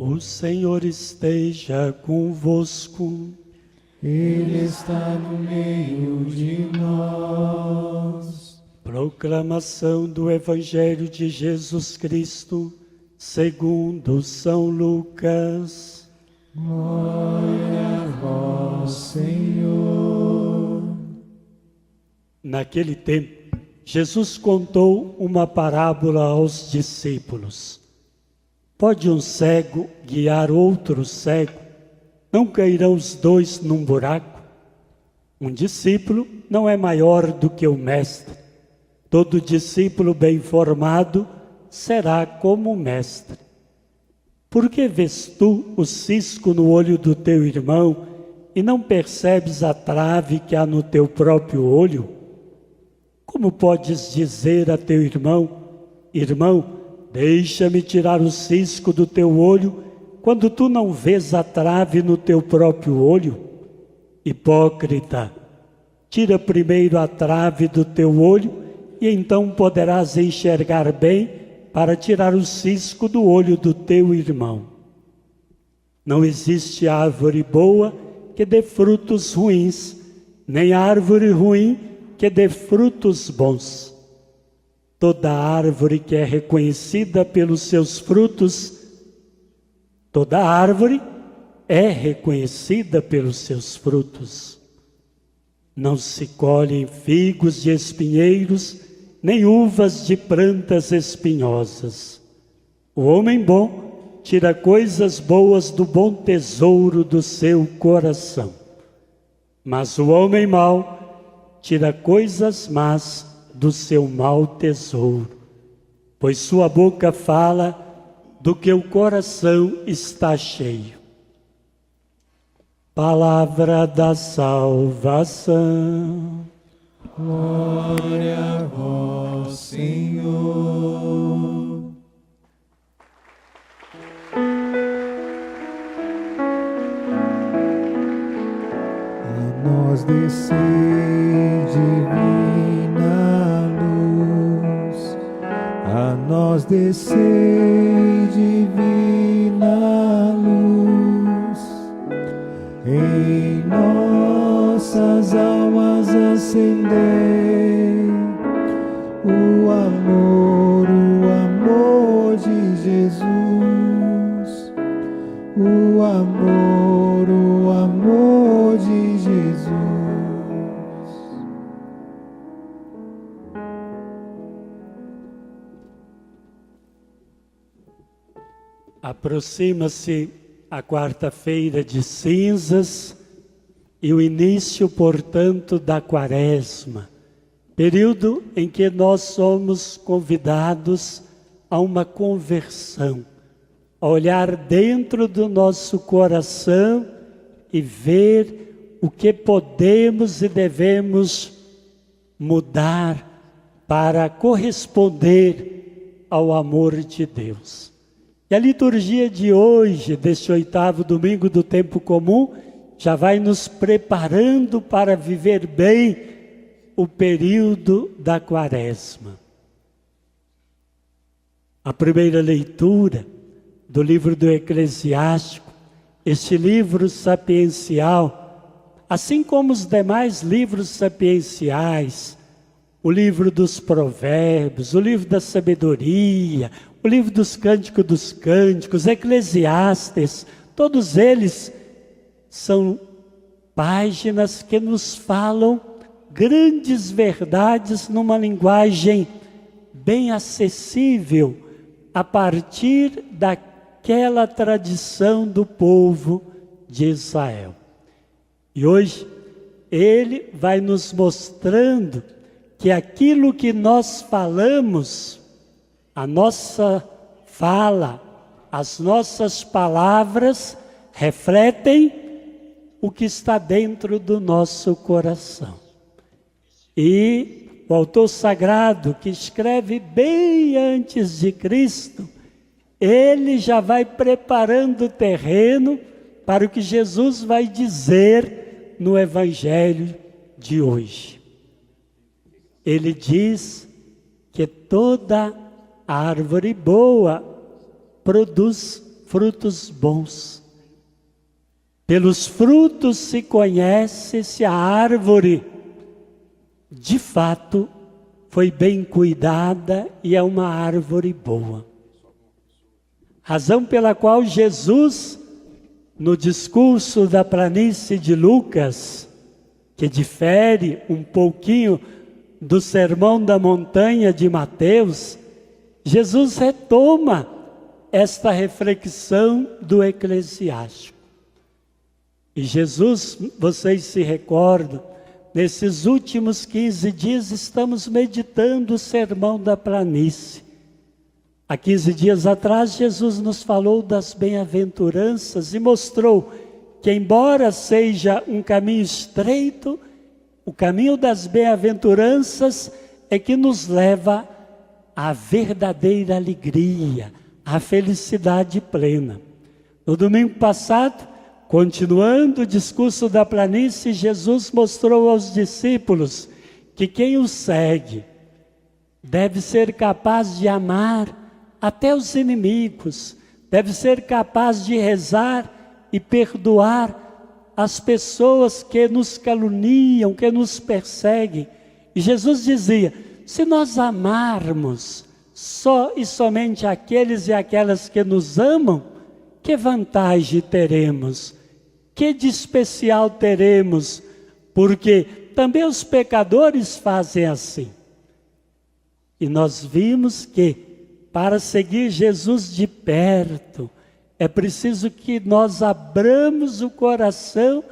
O Senhor esteja convosco. Ele está no meio de nós. Proclamação do Evangelho de Jesus Cristo, segundo São Lucas. Glória a vós, Senhor. Naquele tempo, Jesus contou uma parábola aos discípulos. Pode um cego guiar outro cego? Não cairão os dois num buraco? Um discípulo não é maior do que o mestre. Todo discípulo bem formado será como o mestre. Por que vês tu o cisco no olho do teu irmão e não percebes a trave que há no teu próprio olho? Como podes dizer a teu irmão: irmão, deixa-me tirar o cisco do teu olho, quando tu não vês a trave no teu próprio olho? Hipócrita, tira primeiro a trave do teu olho, e então poderás enxergar bem para tirar o cisco do olho do teu irmão. Não existe árvore boa que dê frutos ruins, nem árvore ruim que dê frutos bons. Toda árvore que é reconhecida pelos seus frutos, toda árvore é reconhecida pelos seus frutos. Não se colhem figos de espinheiros, nem uvas de plantas espinhosas. O homem bom tira coisas boas do bom tesouro do seu coração, mas o homem mau tira coisas más do seu mau tesouro, pois sua boca fala do que o coração está cheio. Palavra da salvação. Glória a vós, Senhor. A nós descei divina luz, a nós descei divina luz, em nossas almas acendei o amor de Jesus, o amor de Jesus. Aproxima-se a quarta-feira de cinzas e o início, portanto, da Quaresma, período em que nós somos convidados a uma conversão, a olhar dentro do nosso coração e ver o que podemos e devemos mudar para corresponder ao amor de Deus. E a liturgia de hoje, deste 8º domingo do tempo comum, já vai nos preparando para viver bem o período da Quaresma. A primeira leitura do livro do Eclesiástico, este livro sapiencial, assim como os demais livros sapienciais, o livro dos Provérbios, o livro da Sabedoria, o livro dos Cânticos, Eclesiastes, todos eles são páginas que nos falam grandes verdades numa linguagem bem acessível, a partir daquela tradição do povo de Israel. E hoje ele vai nos mostrando que aquilo que nós falamos, a nossa fala, as nossas palavras refletem o que está dentro do nosso coração. E o autor sagrado, que escreve bem antes de Cristo, ele já vai preparando o terreno para o que Jesus vai dizer no Evangelho de hoje. Ele diz que toda árvore boa produz frutos bons. Pelos frutos se conhece se a árvore, de fato, foi bem cuidada e é uma árvore boa. Razão pela qual Jesus, no discurso da planície de Lucas, que difere um pouquinho do Sermão da Montanha de Mateus, Jesus retoma esta reflexão do Eclesiástico. E Jesus, vocês se recordam, nesses últimos 15 dias estamos meditando o Sermão da Planície. Há 15 dias atrás, Jesus nos falou das bem-aventuranças e mostrou que, embora seja um caminho estreito, o caminho das bem-aventuranças é que nos leva à verdadeira alegria, à felicidade plena. No domingo passado, continuando o discurso da planície, Jesus mostrou aos discípulos que quem o segue deve ser capaz de amar até os inimigos, deve ser capaz de rezar e perdoar as pessoas que nos caluniam, que nos perseguem. E Jesus dizia: se nós amarmos só e somente aqueles e aquelas que nos amam, que vantagem teremos? Que de especial teremos? Porque também os pecadores fazem assim. E nós vimos que, para seguir Jesus de perto, é preciso que nós abramos o coração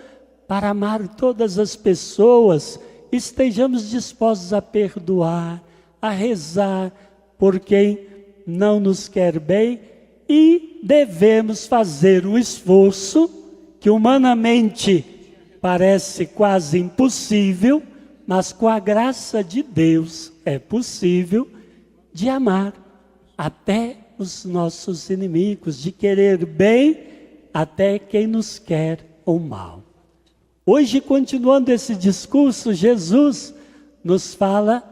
para amar todas as pessoas, estejamos dispostos a perdoar, a rezar por quem não nos quer bem, e devemos fazer um esforço que humanamente parece quase impossível, mas com a graça de Deus é possível, de amar até os nossos inimigos, de querer bem até quem nos quer o mal. Hoje, continuando esse discurso, Jesus nos fala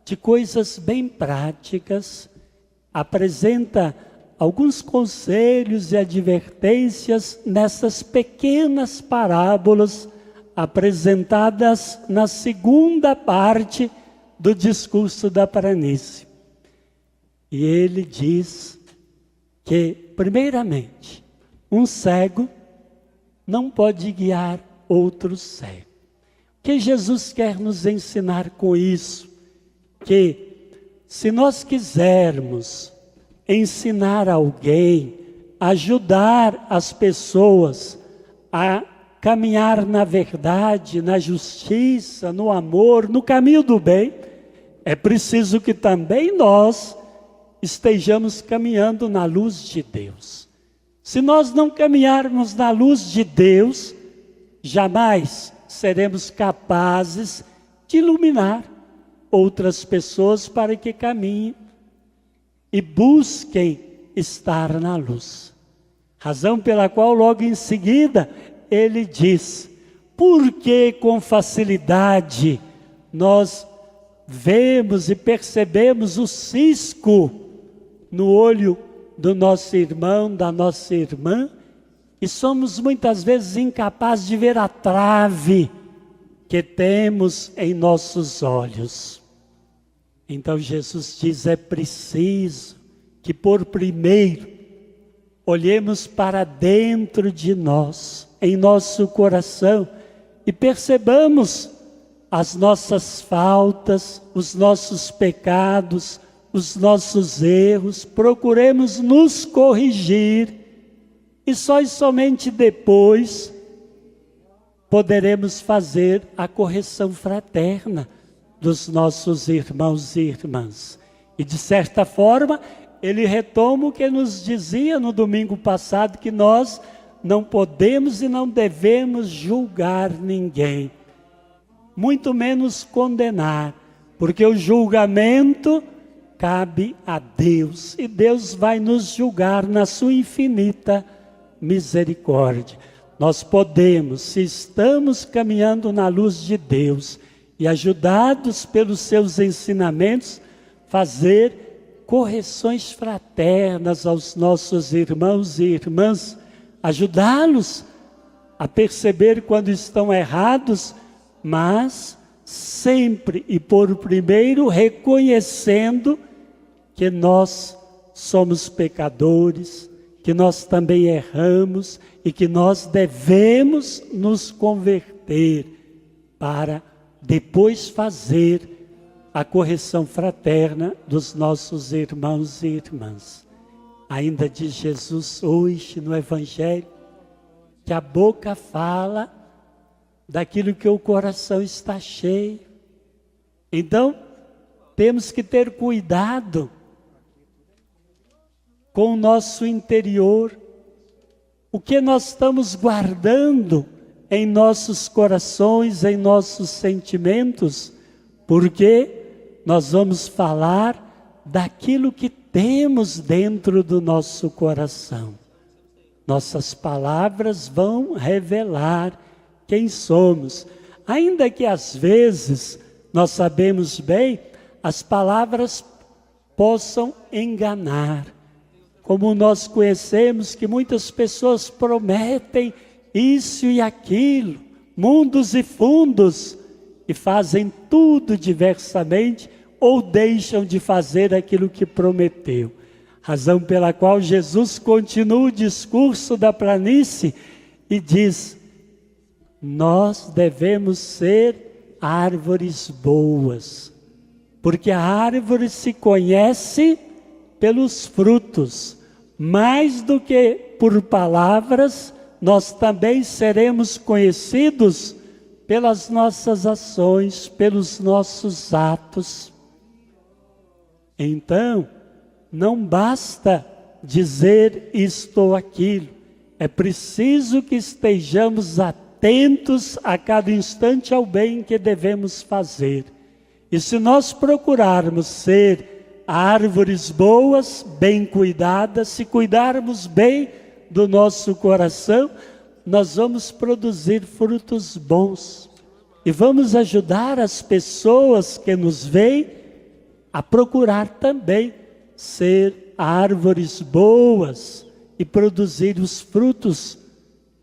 de coisas bem práticas, apresenta alguns conselhos e advertências nessas pequenas parábolas apresentadas na segunda parte do discurso da planície. E ele diz que, primeiramente, um cego não pode guiar outro cego. O que Jesus quer nos ensinar com isso? Que se nós quisermos ensinar alguém, ajudar as pessoas a caminhar na verdade, na justiça, no amor, no caminho do bem, é preciso que também nós estejamos caminhando na luz de Deus. Se nós não caminharmos na luz de Deus, jamais seremos capazes de iluminar outras pessoas para que caminhem e busquem estar na luz. Razão pela qual logo em seguida ele diz: por que com facilidade nós vemos e percebemos o cisco no olho do nosso irmão, da nossa irmã, e somos muitas vezes incapazes de ver a trave que temos em nossos olhos? Então Jesus diz: é preciso que por primeiro olhemos para dentro de nós, em nosso coração, e percebamos as nossas faltas, os nossos pecados, os nossos erros, procuremos nos corrigir, e só e somente depois poderemos fazer a correção fraterna dos nossos irmãos e irmãs. E de certa forma, ele retoma o que nos dizia no domingo passado, que nós não podemos e não devemos julgar ninguém, muito menos condenar, porque o julgamento cabe a Deus, e Deus vai nos julgar na sua infinita misericórdia. Nós podemos, se estamos caminhando na luz de Deus e ajudados pelos seus ensinamentos, fazer correções fraternas aos nossos irmãos e irmãs, ajudá-los a perceber quando estão errados, mas sempre e por primeiro reconhecendo que nós somos pecadores, que nós também erramos e que nós devemos nos converter para depois fazer a correção fraterna dos nossos irmãos e irmãs. Ainda diz Jesus hoje no Evangelho, que a boca fala daquilo que o coração está cheio. Então, temos que ter cuidado com o nosso interior, o que nós estamos guardando em nossos corações, em nossos sentimentos, porque nós vamos falar daquilo que temos dentro do nosso coração. Nossas palavras vão revelar quem somos. Ainda que às vezes, nós sabemos bem, as palavras possam enganar. Como nós conhecemos que muitas pessoas prometem isso e aquilo, mundos e fundos, e fazem tudo diversamente ou deixam de fazer aquilo que prometeu. Razão pela qual Jesus continua o discurso da planície e diz: nós devemos ser árvores boas, porque a árvore se conhece pelos frutos, mais do que por palavras, nós também seremos conhecidos pelas nossas ações, pelos nossos atos. Então, não basta dizer isto ou aquilo, é preciso que estejamos atentos a cada instante ao bem que devemos fazer. E se nós procurarmos ser árvores boas, bem cuidadas, se cuidarmos bem do nosso coração, nós vamos produzir frutos bons. E vamos ajudar as pessoas que nos veem a procurar também ser árvores boas e produzir os frutos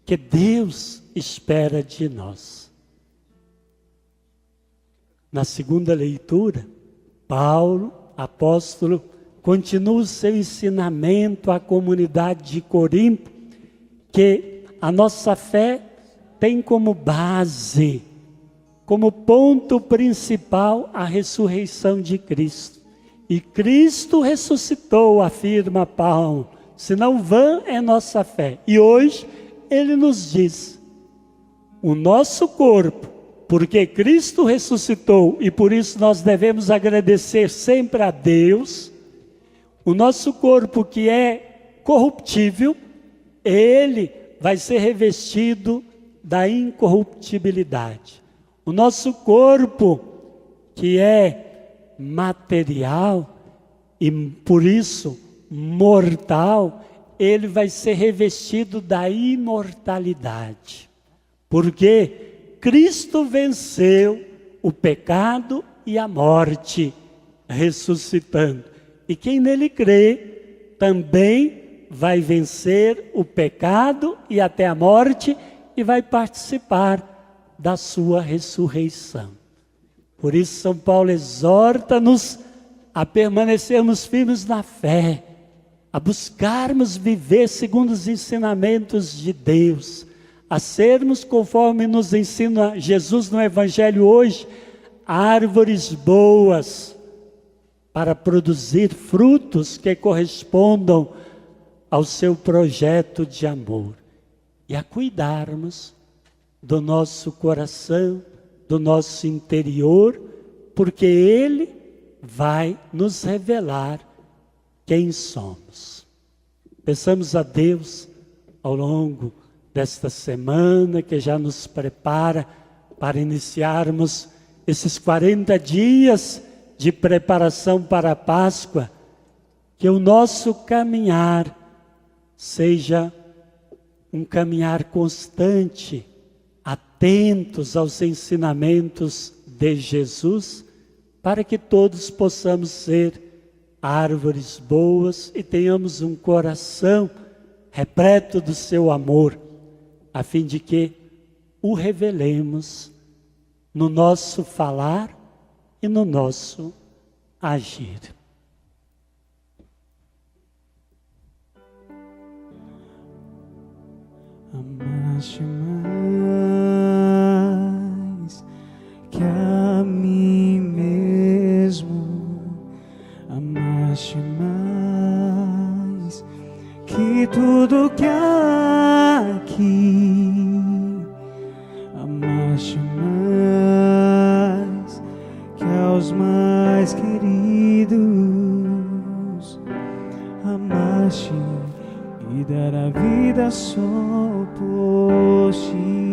que Deus espera de nós. Na segunda leitura, Paulo, apóstolo, continua o seu ensinamento à comunidade de Corinto, que a nossa fé tem como base, como ponto principal, a ressurreição de Cristo. E Cristo ressuscitou, afirma Paulo, senão vã é nossa fé. E hoje ele nos diz, o nosso corpo, porque Cristo ressuscitou e por isso nós devemos agradecer sempre a Deus, o nosso corpo que é corruptível, ele vai ser revestido da incorruptibilidade. O nosso corpo, que é material e por isso mortal, ele vai ser revestido da imortalidade. Porque Cristo venceu o pecado e a morte, ressuscitando. E quem nele crê também vai vencer o pecado e até a morte e vai participar da sua ressurreição. Por isso São Paulo exorta-nos a permanecermos firmes na fé, a buscarmos viver segundo os ensinamentos de Deus, a sermos, conforme nos ensina Jesus no Evangelho hoje, árvores boas, para produzir frutos que correspondam ao seu projeto de amor. E a cuidarmos do nosso coração, do nosso interior, porque Ele vai nos revelar quem somos. Peçamos a Deus ao longo desta semana que já nos prepara para iniciarmos esses 40 dias de preparação para a Páscoa, que o nosso caminhar seja um caminhar constante, atentos aos ensinamentos de Jesus, para que todos possamos ser árvores boas e tenhamos um coração repleto do seu amor, a fim de que o revelemos no nosso falar e no nosso agir. Amaste mais que a mim mesmo, amaste mais que tudo que há aqui, amaste mais que aos mais queridos, amaste e dar a vida só por ti.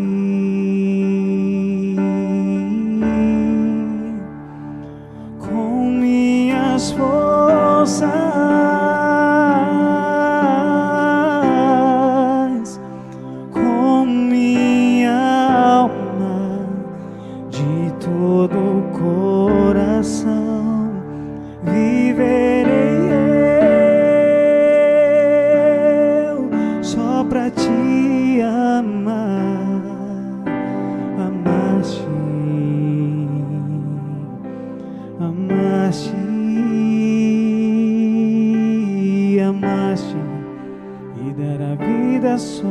Com minhas forças, com minha alma, de todo o coração, viverei só pra te amar. Amaste, amaste, amaste e dar a vida só